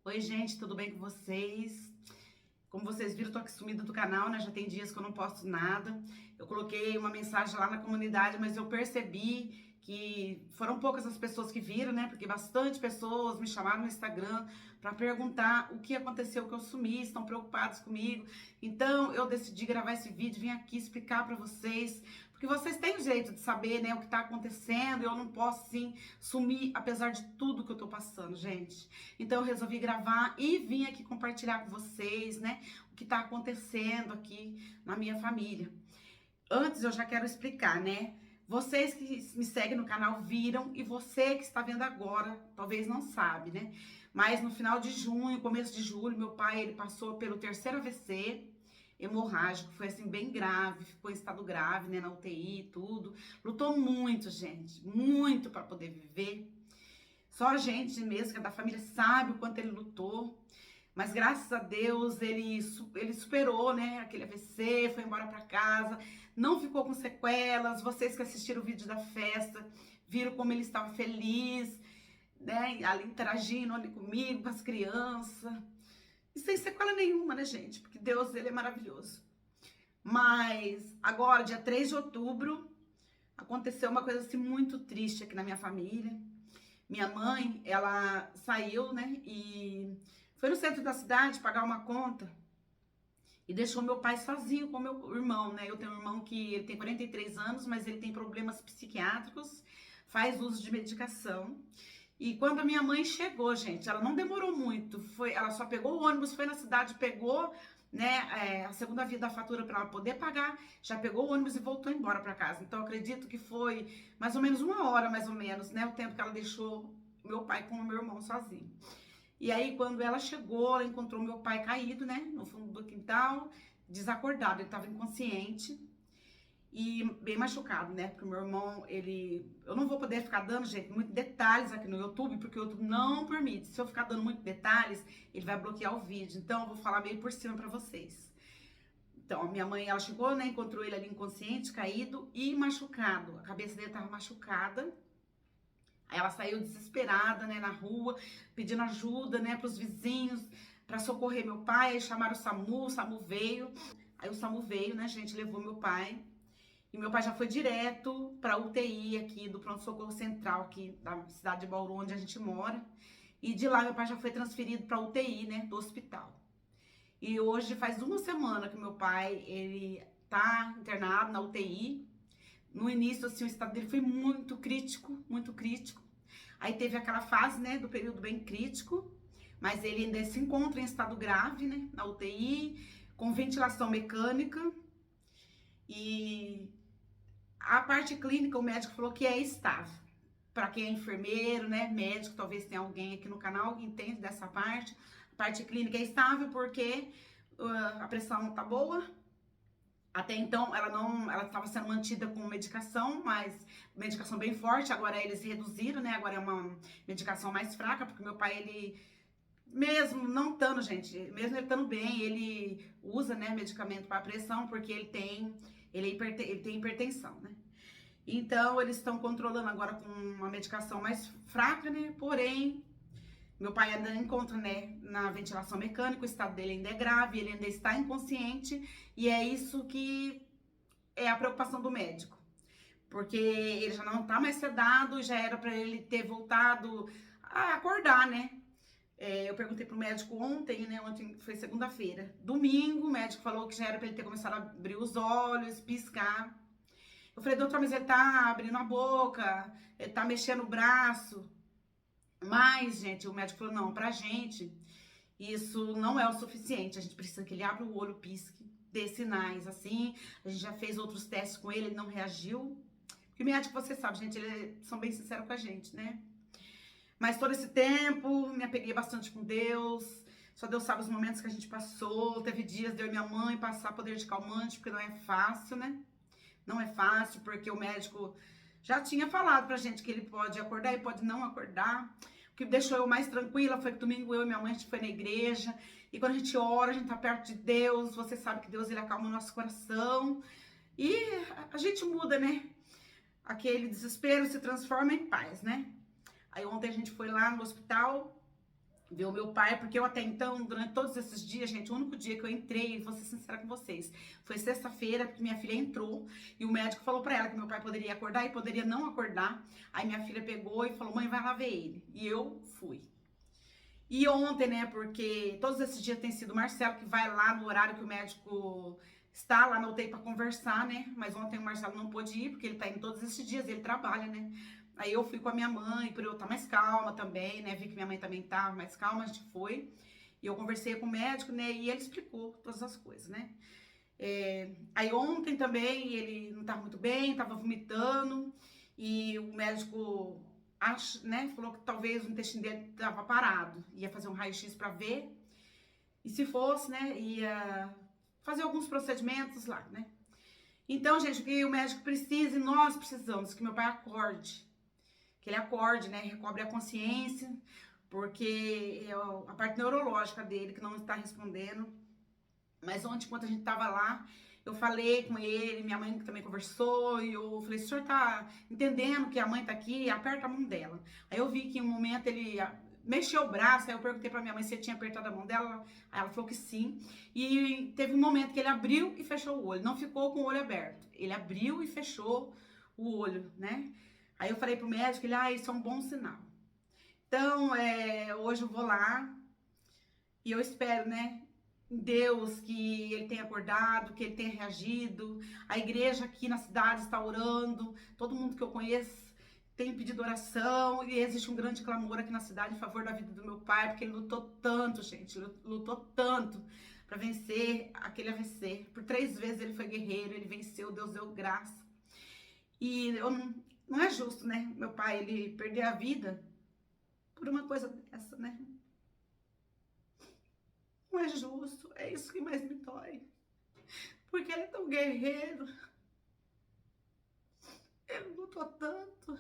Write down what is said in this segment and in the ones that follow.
Oi, gente, tudo bem com vocês? Como vocês viram, tô aqui sumida do canal, né? Já tem dias que eu não posto nada. Eu coloquei uma mensagem lá na comunidade, mas eu percebi que foram poucas as pessoas que viram, né? Porque bastante pessoas me chamaram no Instagram para perguntar o que aconteceu que eu sumi, estão preocupados comigo. Então, eu decidi gravar esse vídeo, vim aqui explicar para vocês, porque vocês têm jeito de saber, né, o que tá acontecendo. Eu não posso, sim, sumir, apesar de tudo que eu tô passando, gente. Então, eu resolvi gravar e vim aqui compartilhar com vocês, né, o que tá acontecendo aqui na minha família. Antes, eu já quero explicar, né? Vocês que me seguem no canal viram e você que está vendo agora, talvez não sabe, né? Mas no final de junho, começo de julho, meu pai, ele passou pelo terceiro AVC hemorrágico, foi assim bem grave, ficou em estado grave, né, na UTI e tudo. Lutou muito, gente, muito para poder viver. Só a gente mesmo, que é da família, sabe o quanto ele lutou. Mas graças a Deus ele superou, né, aquele AVC, foi embora para casa, não ficou com sequelas. Vocês que assistiram o vídeo da festa, viram como ele estava feliz, né, ali interagindo ali comigo, com as crianças. E sem sequela nenhuma, né, gente? Porque Deus, ele é maravilhoso. Mas agora, dia 3 de outubro, aconteceu uma coisa assim muito triste aqui na minha família. Minha mãe, ela saiu, né, e foi no centro da cidade pagar uma conta e deixou meu pai sozinho com meu irmão, né? Eu tenho um irmão que ele tem 43 anos, mas ele tem problemas psiquiátricos, faz uso de medicação. E quando a minha mãe chegou, gente, ela não demorou muito, ela só pegou o ônibus, foi na cidade, pegou, né, a segunda via da fatura para ela poder pagar, já pegou o ônibus e voltou embora para casa. Então, eu acredito que foi mais ou menos uma hora, mais ou menos, né, o tempo que ela deixou meu pai com o meu irmão sozinho. E aí, quando ela chegou, ela encontrou meu pai caído, né, no fundo do quintal, desacordado, ele estava inconsciente e bem machucado, né? Porque o meu irmão, eu não vou poder ficar dando, gente, muitos detalhes aqui no YouTube, porque o YouTube não permite. Se eu ficar dando muitos detalhes, ele vai bloquear o vídeo. Então, eu vou falar meio por cima pra vocês. Então, a minha mãe, ela chegou, né? Encontrou ele ali inconsciente, caído e machucado. A cabeça dele tava machucada. Aí ela saiu desesperada, né, na rua, pedindo ajuda, né, pros vizinhos, pra socorrer meu pai. Aí chamaram o SAMU veio. Aí o SAMU veio, né, gente, levou meu pai. E meu pai já foi direto para UTI aqui do pronto-socorro central aqui da cidade de Bauru, onde a gente mora. E de lá meu pai já foi transferido para UTI, né, do hospital. E hoje faz uma semana que meu pai, ele tá internado na UTI. No início, assim, o estado dele foi muito crítico, muito crítico. Aí teve aquela fase, né, do período bem crítico, mas ele ainda se encontra em estado grave, né, na UTI, com ventilação mecânica. E a parte clínica, o médico falou que é estável. Para quem é enfermeiro, né, médico, talvez tenha alguém aqui no canal que entende dessa parte. A parte clínica é estável porque a pressão tá boa. Até então, ela estava sendo mantida com medicação, mas medicação bem forte. Agora eles reduziram, né? Agora é uma medicação mais fraca, porque meu pai, ele mesmo não estando, gente, mesmo ele estando bem, ele usa, né, medicamento para pressão, porque ele tem hipertensão, né? Então, eles estão controlando agora com uma medicação mais fraca, né? Porém, meu pai ainda encontra, né, na ventilação mecânica, o estado dele ainda é grave, ele ainda está inconsciente, e é isso que é a preocupação do médico. Porque ele já não tá mais sedado, já era para ele ter voltado a acordar, né? Eu perguntei pro médico ontem, né? Ontem foi segunda-feira. Domingo, o médico falou que já era para ele ter começado a abrir os olhos, piscar. Eu falei, doutor, mas ele tá abrindo a boca, ele tá mexendo o braço. Mas, gente, o médico falou, não, pra gente, isso não é o suficiente. A gente precisa que ele abra o olho, pisque, dê sinais, assim. A gente já fez outros testes com ele, ele não reagiu. Porque médico, você sabe, gente, eles são bem sinceros com a gente, né? Mas todo esse tempo, me apeguei bastante com Deus. Só Deus sabe os momentos que a gente passou. Teve dias de eu e minha mãe passar poder de calmante, porque não é fácil, né? Não é fácil, porque o médico já tinha falado pra gente que ele pode acordar e pode não acordar. O que deixou eu mais tranquila foi que domingo eu e minha mãe, a gente foi na igreja. E quando a gente ora, a gente tá perto de Deus. Você sabe que Deus, ele acalma o nosso coração. E a gente muda, né? Aquele desespero se transforma em paz, né? Aí ontem a gente foi lá no hospital ver o meu pai, porque eu até então, durante todos esses dias, gente, o único dia que eu entrei, vou ser sincera com vocês, foi sexta-feira, porque minha filha entrou e o médico falou pra ela que meu pai poderia acordar e poderia não acordar. Aí minha filha pegou e falou: mãe, vai lá ver ele. E eu fui. E ontem, né, porque todos esses dias tem sido o Marcelo que vai lá no horário que o médico está lá na UTI para conversar, né? Mas ontem o Marcelo não pôde ir, porque ele tá indo todos esses dias, ele trabalha, né? Aí eu fui com a minha mãe, por eu estar mais calma também, né? Vi que minha mãe também tava mais calma, a gente foi. E eu conversei com o médico, né? E ele explicou todas as coisas, né? Aí ontem também ele não estava muito bem, estava vomitando. E o médico né, falou que talvez o intestino dele estava parado. Ia fazer um raio-x para ver. E se fosse, né, ia fazer alguns procedimentos lá, né? Então, gente, o que o médico precisa e nós precisamos que meu pai acorde. Que ele acorde, né, recobre a consciência, porque é a parte neurológica dele que não está respondendo. Mas ontem, enquanto a gente tava lá, eu falei com ele, minha mãe também conversou, e eu falei: o senhor tá entendendo que a mãe tá aqui? Aperta a mão dela. Aí eu vi que em um momento ele mexeu o braço, aí eu perguntei pra minha mãe se ele tinha apertado a mão dela, aí ela falou que sim. E teve um momento que ele abriu e fechou o olho, não ficou com o olho aberto. Ele abriu e fechou o olho, né? Aí eu falei pro médico, isso é um bom sinal. Então, hoje eu vou lá e eu espero, né, Deus, que ele tenha acordado, que ele tenha reagido. A igreja aqui na cidade está orando, todo mundo que eu conheço tem pedido oração, e existe um grande clamor aqui na cidade em favor da vida do meu pai, porque ele lutou tanto, gente, lutou tanto para vencer aquele AVC. Por 3 vezes ele foi guerreiro, ele venceu, Deus deu graça. E eu não é justo, né, meu pai, ele perder a vida por uma coisa dessa, né? Não é justo, é isso que mais me dói. Porque ele é tão guerreiro, ele lutou tanto.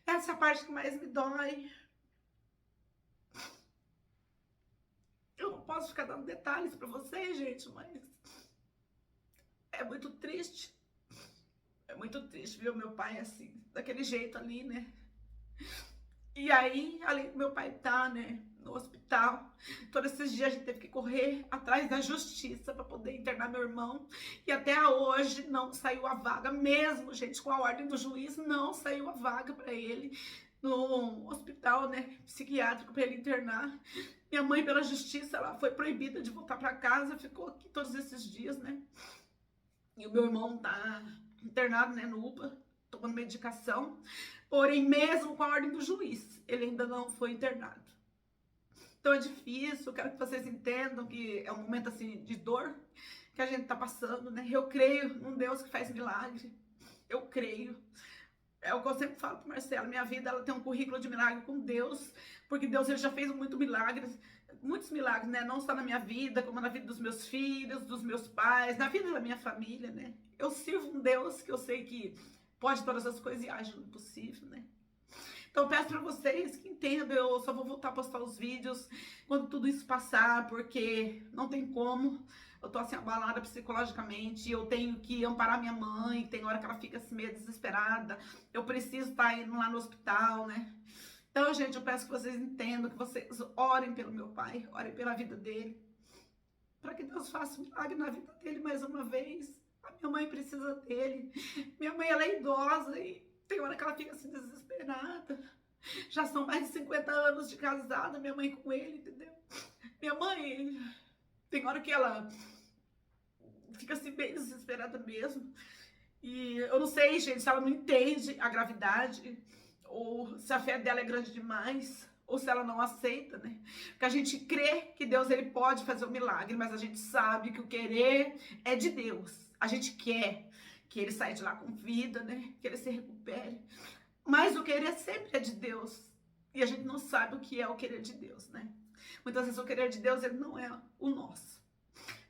Essa é a parte que mais me dói. Eu não posso ficar dando detalhes pra vocês, gente, mas é muito triste. É muito triste ver o meu pai assim, daquele jeito ali, né? E aí, além do meu pai estar, né, no hospital, todos esses dias a gente teve que correr atrás da justiça para poder internar meu irmão. E até hoje não saiu a vaga, mesmo, gente, com a ordem do juiz, não saiu a vaga para ele no hospital, né, psiquiátrico para ele internar. Minha mãe, pela justiça, ela foi proibida de voltar para casa, ficou aqui todos esses dias, né? E o meu irmão tá internado, né, no UPA, tomando medicação. Porém, mesmo com a ordem do juiz, ele ainda não foi internado. Então é difícil, quero que vocês entendam que é um momento assim de dor que a gente tá passando, né? Eu creio num Deus que faz milagre. Eu creio. É o que eu sempre falo pro Marcelo, minha vida ela tem um currículo de milagre com Deus, porque Deus ele já fez muitos milagres, né? Não só na minha vida, como na vida dos meus filhos, dos meus pais, na vida da minha família, né? Eu sirvo um Deus que eu sei que pode todas as coisas e age no possível, né? Então peço para vocês que entendam, eu só vou voltar a postar os vídeos quando tudo isso passar, porque não tem como. Eu tô assim abalada psicologicamente, eu tenho que amparar minha mãe, tem hora que ela fica assim meio desesperada. Eu preciso estar indo lá no hospital, né? Então, gente, eu peço que vocês entendam, que vocês orem pelo meu pai, orem pela vida dele, para que Deus faça um milagre na vida dele mais uma vez. A minha mãe precisa dele. Minha mãe, ela é idosa e tem hora que ela fica assim desesperada. Já são mais de 50 anos de casada, minha mãe com ele, entendeu? Minha mãe, tem hora que ela fica assim bem desesperada mesmo. E eu não sei, gente, se ela não entende a gravidade, ou se a fé dela é grande demais, ou se ela não aceita, né? Porque a gente crê que Deus ele pode fazer um milagre, mas a gente sabe que o querer é de Deus. A gente quer que ele saia de lá com vida, né? Que ele se recupere. Mas o querer sempre é de Deus. E a gente não sabe o que é o querer de Deus, né? Muitas vezes o querer de Deus ele não é o nosso.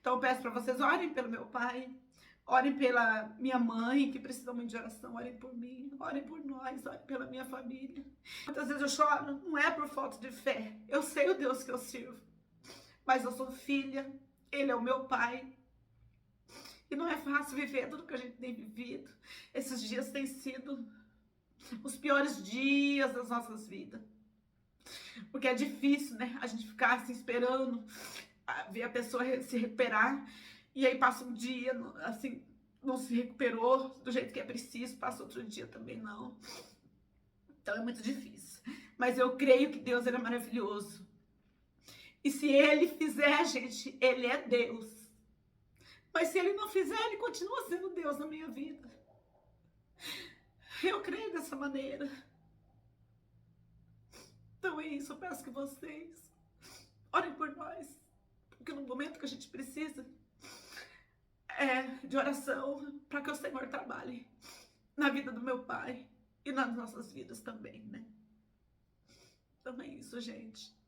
Então eu peço para vocês, orem pelo meu pai, orem pela minha mãe, que precisa muito de oração, orem por mim, orem por nós, orem pela minha família. Muitas vezes eu choro, não é por falta de fé, eu sei o Deus que eu sirvo, mas eu sou filha, ele é o meu pai, e não é fácil viver tudo que a gente tem vivido. Esses dias têm sido os piores dias das nossas vidas. porque é difícil, né? A gente ficar assim esperando ver a pessoa se recuperar, e aí passa um dia, assim, não se recuperou do jeito que é preciso, passa outro dia também não. Então é muito difícil. Mas eu creio que Deus ele é maravilhoso. E se Ele fizer, gente, Ele é Deus. Mas se Ele não fizer, Ele continua sendo Deus na minha vida. Eu creio dessa maneira. Então é isso, eu peço que vocês orem por nós. Porque no momento que a gente precisa de oração, para que o Senhor trabalhe na vida do meu pai e nas nossas vidas também, né? Então é isso, gente.